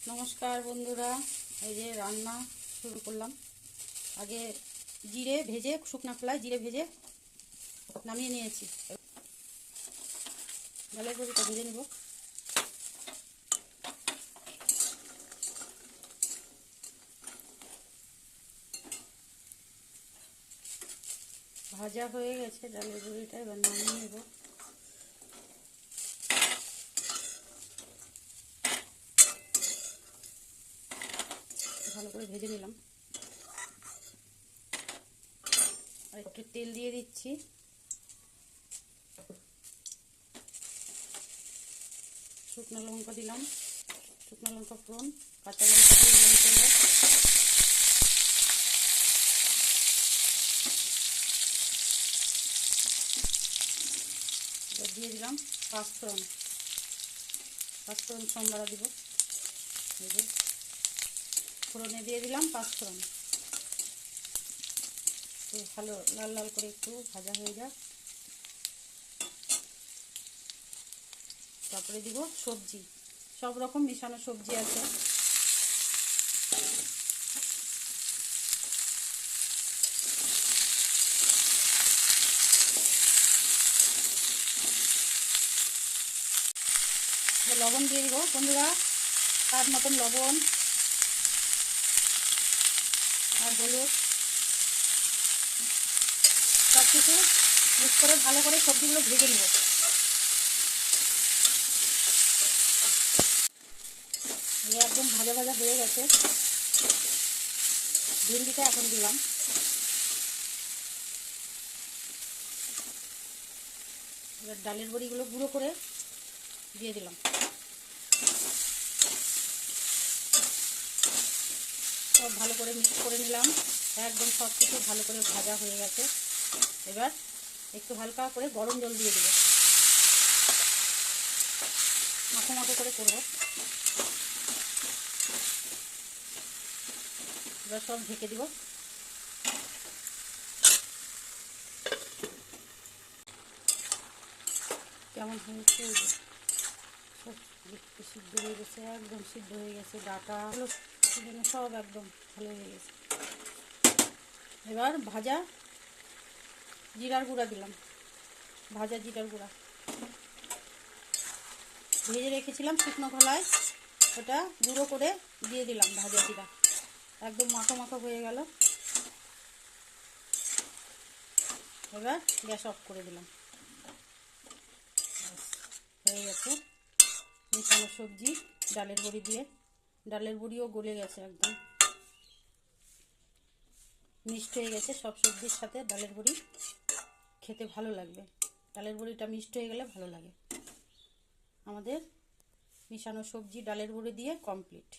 নমস্কার বন্ধুরা, এই যে রান্না শুরু করলাম। আগে জিরে ভেজে, শুকনা খোলায় জিরে ভেজে নামিয়ে নিয়েছি। ডালের বড়িটা ভেজে নেব। ভাজা হয়ে গেছে ডালের বড়িটা, এবার নামিয়ে নেব। ভালো করে ভেজে নিলাম। আর একটু তেল দিয়ে দিচ্ছি। শুকনো লঙ্কা দিলাম, শুকনো লঙ্কা ফোড়ন, কাঁচা লঙ্কা দিলাম তেলে। এবার দিয়ে দিলাম পাঁচফোড়ন, পাঁচফোড়ন সম্বারা দিব। এই যে ফোড়নে দিয়ে দিলাম পাঁচফোড়ন। তো ভালো লাল লাল করে একটু ভাজা হয়ে যাক, তারপরে দিব সবজি। সব রকম মিশানো সবজি আছে। লবণ দিয়ে দিব বন্ধুরা, স্বাদ মতন লবণ আর হলুদ, সব কিছু মিক্স করে ভালো করে সবজিগুলো ভেজে নেব। একদম ভাজা ভাজা হয়ে গেছে। ভেন্ডিটা এখন দিলাম। এবার ডালের বড়িগুলো গুঁড়ো করে দিয়ে দিলাম। সব ভালো করে মিক্স করে নিলাম। একদম সব কিছু ভালো করে ভাজা হয়ে গেছে। এবার একটু হালকা করে গরম জল দিয়ে দেব, মাখো মাখো করে করব। এবার সব ঢেকে দিব। কেমন হয়েছে? সব সিদ্ধ হয়ে গেছে, একদম সিদ্ধ হয়ে গেছে। ডাটা সব একদম ভালো হয়ে গেছে। এবার ভাজা জিরার গুঁড়া দিলাম, ভাজা জিরার গুঁড়া ভেজে রেখেছিলাম শুকনো খোলায়, ওটা গুঁড়ো করে দিয়ে দিলাম। ভাজা জিরা একদম মাখো মাখো হয়ে গেল। এবার গ্যাস অফ করে দিলাম। হয়ে গেছে মিশানো সবজি ডালের বড়ি দিয়ে। ডালের বড়িও গলে গেছে, একদম মিষ্টি হয়ে গেছে। সব সবজির সাথে ডালের বড়ি খেতে ভালো লাগবে। ডালের বড়িটা মিষ্টি হয়ে গেলে ভালো লাগে। আমাদের মিশানো সবজি ডালের বড়ি দিয়ে কমপ্লিট।